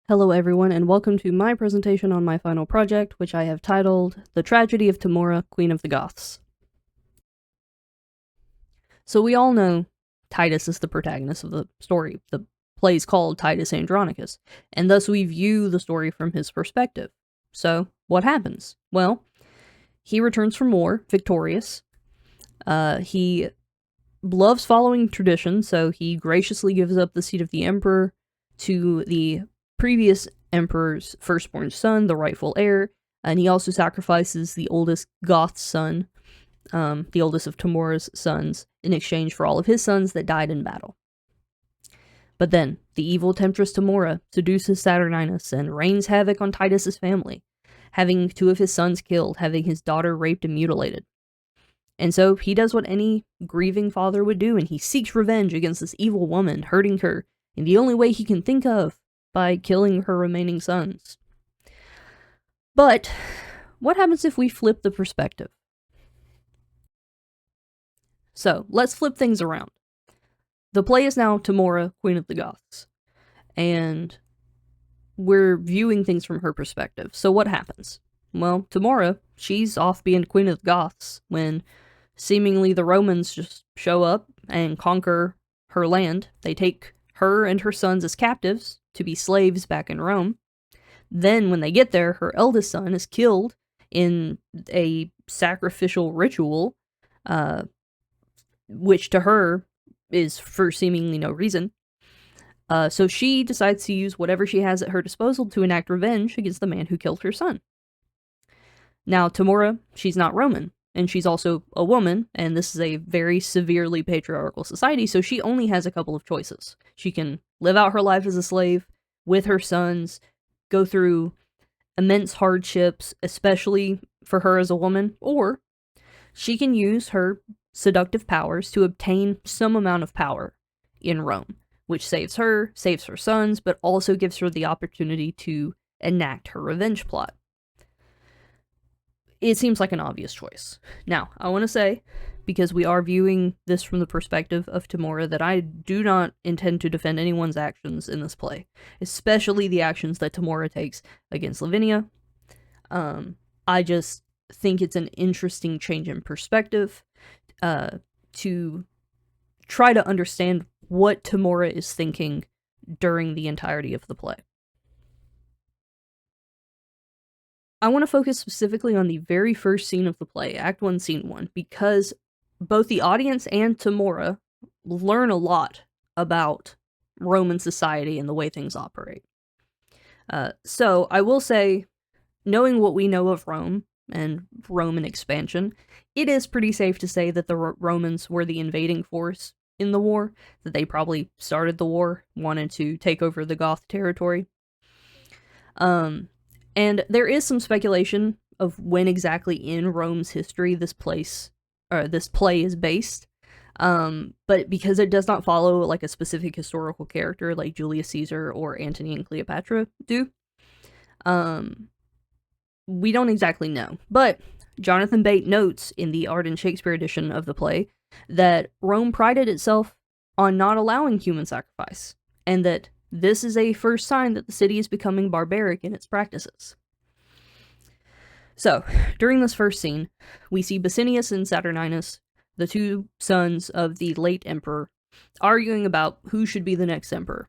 Hello everyone, and welcome to my presentation on my final project, which I have titled The Tragedy of Tamora, Queen of the Goths. So we all know Titus is the protagonist of the story. The play is called Titus Andronicus, and thus we view the story from his perspective. So, what happens? Well, he returns from war, victorious. He loves following tradition, so he graciously gives up the seat of the emperor to the previous emperor's firstborn son, the rightful heir, and he also sacrifices the oldest Goth son, the oldest of Tamora's sons, in exchange for all of his sons that died in battle. But then, the evil temptress Tamora seduces Saturninus and rains havoc on Titus's family, having two of his sons killed, having his daughter raped and mutilated. And so he does what any grieving father would do, and he seeks revenge against this evil woman, hurting her in the only way he can think of, by killing her remaining sons. But what happens if we flip the perspective? So, let's flip things around. The play is now Tamora, Queen of the Goths, and we're viewing things from her perspective. So what happens? Well, Tamora, she's off being Queen of the Goths when seemingly the Romans just show up and conquer her land. They take her and her sons as captives to be slaves back in Rome. Then, when they get there, her eldest son is killed in a sacrificial ritual, which to her is for seemingly no reason. So she decides to use whatever she has at her disposal to enact revenge against the man who killed her son. Now, Tamora, she's not Roman, and she's also a woman, and this is a very severely patriarchal society, so she only has a couple of choices. She can live out her life as a slave with her sons, go through immense hardships, especially for her as a woman, or she can use her seductive powers to obtain some amount of power in Rome, which saves her sons, but also gives her the opportunity to enact her revenge plot. It seems like an obvious choice. Now, I want to say, because we are viewing this from the perspective of Tamora, that I do not intend to defend anyone's actions in this play, especially the actions that Tamora takes against Lavinia. I just think it's an interesting change in perspective to try to understand what Tamora is thinking during the entirety of the play. I want to focus specifically on the very first scene of the play, Act 1, Scene 1, because both the audience and Tamora learn a lot about Roman society and the way things operate. So, I will say, knowing what we know of Rome and Roman expansion, it is pretty safe to say that the Romans were the invading force in the war, that they probably started the war, wanted to take over the Goth territory. And there is some speculation of when exactly in Rome's history this play is based. But because it does not follow like a specific historical character like Julius Caesar or Antony and Cleopatra do, we don't exactly know. But Jonathan Bate notes in the Art and Shakespeare edition of the play that Rome prided itself on not allowing human sacrifice, and that this is a first sign that the city is becoming barbaric in its practices. So, during this first scene, we see Basinius and Saturninus, the two sons of the late emperor, arguing about who should be the next emperor.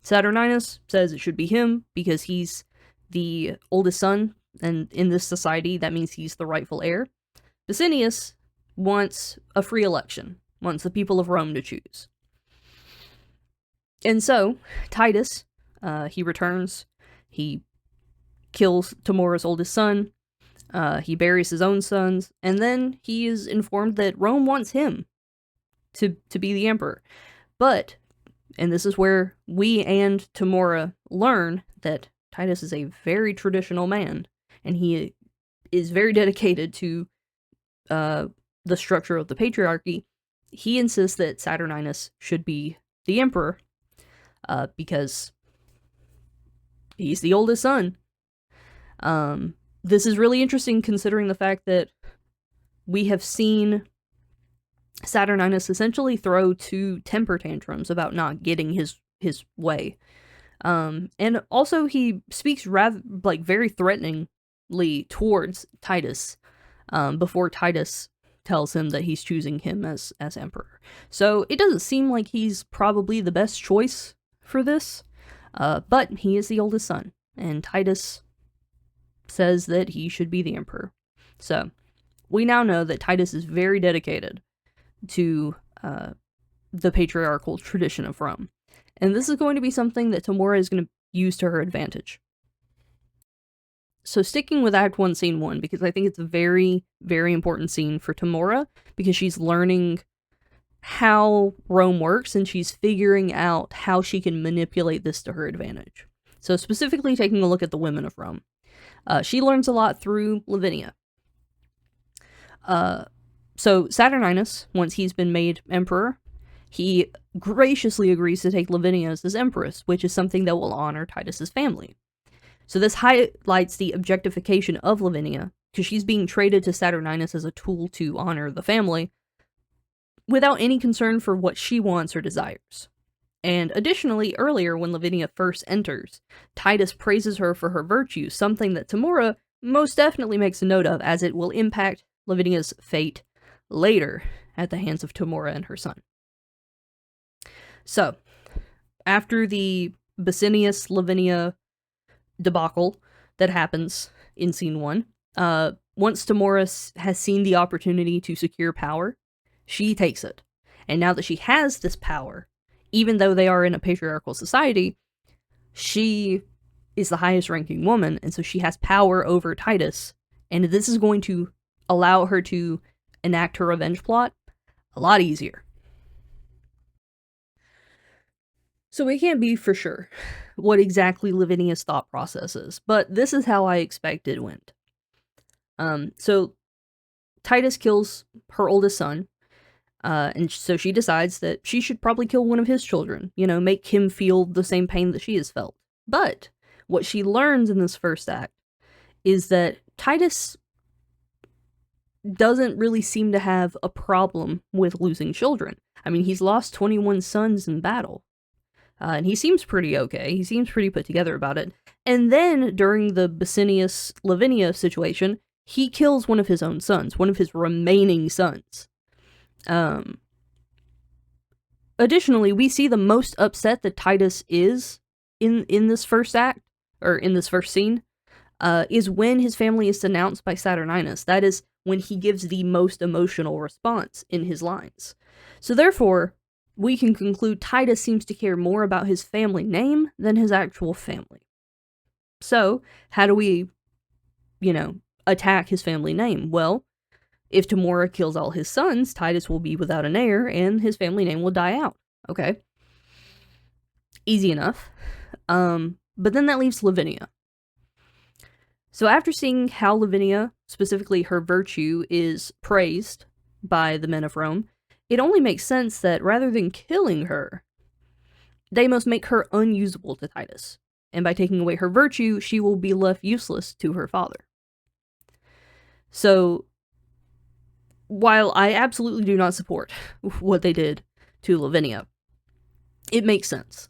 Saturninus says it should be him because he's the oldest son, and in this society, that means he's the rightful heir. Basinius wants a free election, wants the people of Rome to choose. And so, Titus, he returns, he kills Tamora's oldest son, he buries his own sons, and then he is informed that Rome wants him to be the emperor. But, and this is where we and Tamora learn that Titus is a very traditional man, and he is very dedicated to the structure of the patriarchy. He insists that Saturninus should be the emperor, because he's the oldest son. This is really interesting considering the fact that we have seen Saturninus essentially throw two temper tantrums about not getting his way. And also he speaks rather, like, very threateningly towards Titus, before Titus tells him that he's choosing him as emperor. So it doesn't seem like he's probably the best choice for this, but he is the oldest son, and Titus says that he should be the emperor. So we now know that Titus is very dedicated to the patriarchal tradition of Rome. And this is going to be something that Tamora is going to use to her advantage. So sticking with Act 1, Scene 1, because I think it's a very, very important scene for Tamora, because she's learning how Rome works, and she's figuring out how she can manipulate this to her advantage. So specifically taking a look at the women of Rome. She learns a lot through Lavinia. So Saturninus, once he's been made emperor, he graciously agrees to take Lavinia as his empress, which is something that will honor Titus's family. So this highlights the objectification of Lavinia, because she's being traded to Saturninus as a tool to honor the family, without any concern for what she wants or desires. And additionally, earlier when Lavinia first enters, Titus praises her for her virtues, something that Tamora most definitely makes a note of, as it will impact Lavinia's fate later at the hands of Tamora and her son. So, after the Basinius-Lavinia debacle that happens in Scene 1, once Tamora has seen the opportunity to secure power, she takes it. And now that she has this power, even though they are in a patriarchal society, she is the highest ranking woman, and so she has power over Titus, and this is going to allow her to enact her revenge plot a lot easier. So we can't be for sure what exactly Lavinia's thought process is, but this is how I expect it went. So Titus kills her oldest son, and so she decides that she should probably kill one of his children, make him feel the same pain that she has felt. But what she learns in this first act is that Titus doesn't really seem to have a problem with losing children. I mean, he's lost 21 sons in battle. And he seems pretty okay. He seems pretty put together about it. And then, during the Basinius-Lavinia situation, he kills one of his own sons, one of his remaining sons. Additionally, we see the most upset that Titus is in this first act, or in this first scene, is when his family is denounced by Saturninus. That is when he gives the most emotional response in his lines. So therefore, we can conclude Titus seems to care more about his family name than his actual family. So, how do we, attack his family name? Well, if Tamora kills all his sons, Titus will be without an heir, and his family name will die out. Okay. Easy enough. But then that leaves Lavinia. So after seeing how Lavinia, specifically her virtue, is praised by the men of Rome, it only makes sense that rather than killing her, they must make her unusable to Titus. And by taking away her virtue, she will be left useless to her father. So, while I absolutely do not support what they did to Lavinia, it makes sense.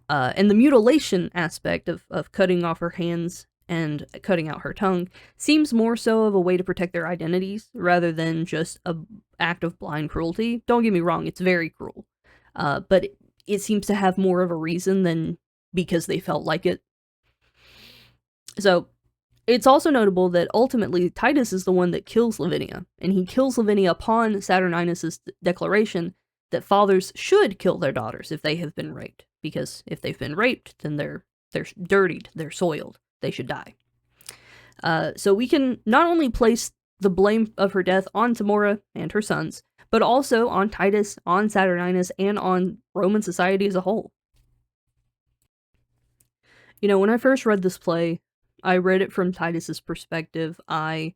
And the mutilation aspect of cutting off her hands and cutting out her tongue seems more so of a way to protect their identities rather than just an act of blind cruelty. Don't get me wrong, it's very cruel. But it seems to have more of a reason than because they felt like it. So, it's also notable that ultimately Titus is the one that kills Lavinia, and he kills Lavinia upon Saturninus' declaration that fathers should kill their daughters if they have been raped, because if they've been raped, then they're dirtied, they're soiled, they should die. So we can not only place the blame of her death on Tamora and her sons, but also on Titus, on Saturninus, and on Roman society as a whole. When I first read this play, I read it from Titus's perspective. I,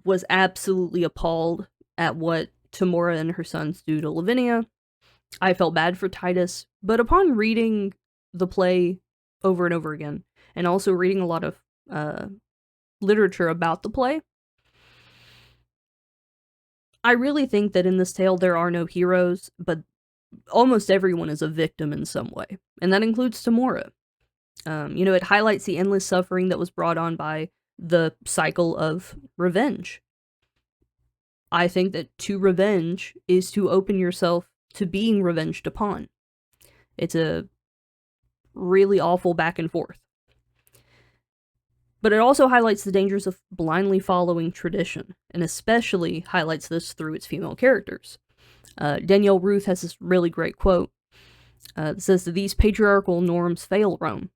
was absolutely appalled at what Tamora and her sons do to Lavinia. I felt bad for Titus, but upon reading the play over and over again, and also reading a lot of literature about the play, I really think that in this tale there are no heroes, but almost everyone is a victim in some way, and that includes Tamora. It highlights the endless suffering that was brought on by the cycle of revenge. I think that to revenge is to open yourself to being revenged upon. It's a really awful back and forth. But it also highlights the dangers of blindly following tradition, and especially highlights this through its female characters. Danielle Ruth has this really great quote that says that these patriarchal norms fail Rome.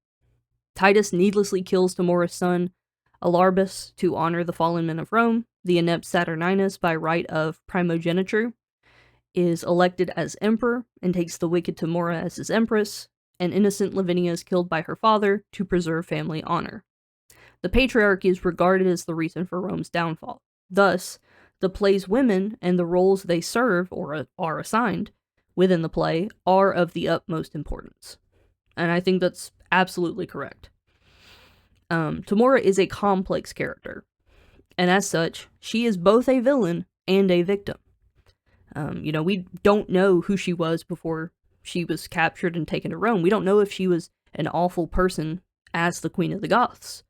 Titus needlessly kills Tamora's son, Alarbus, to honor the fallen men of Rome. The inept Saturninus, by right of primogeniture, is elected as emperor and takes the wicked Tamora as his empress, and innocent Lavinia is killed by her father to preserve family honor. The patriarchy is regarded as the reason for Rome's downfall. Thus, the play's women and the roles they serve or are assigned within the play are of the utmost importance. And I think that's absolutely correct. Tamora is a complex character, and as such, she is both a villain and a victim. We don't know who she was before she was captured and taken to Rome. We don't know if she was an awful person as the Queen of the Goths,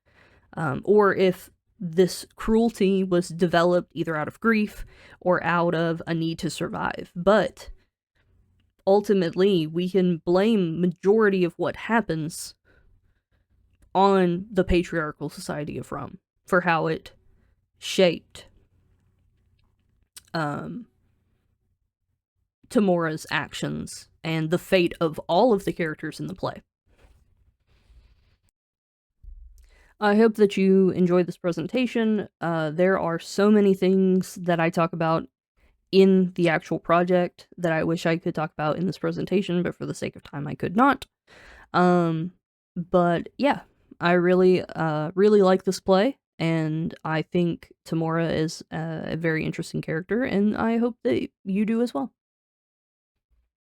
or if this cruelty was developed either out of grief or out of a need to survive. But ultimately, we can blame majority of what happens on the patriarchal society of Rome for how it shaped Tamora's actions and the fate of all of the characters in the play. I hope that you enjoyed this presentation. There are so many things that I talk about in the actual project that I wish I could talk about in this presentation, but for the sake of time, I could not. But yeah, I really like this play, and I think Tamora is a very interesting character, and I hope that you do as well.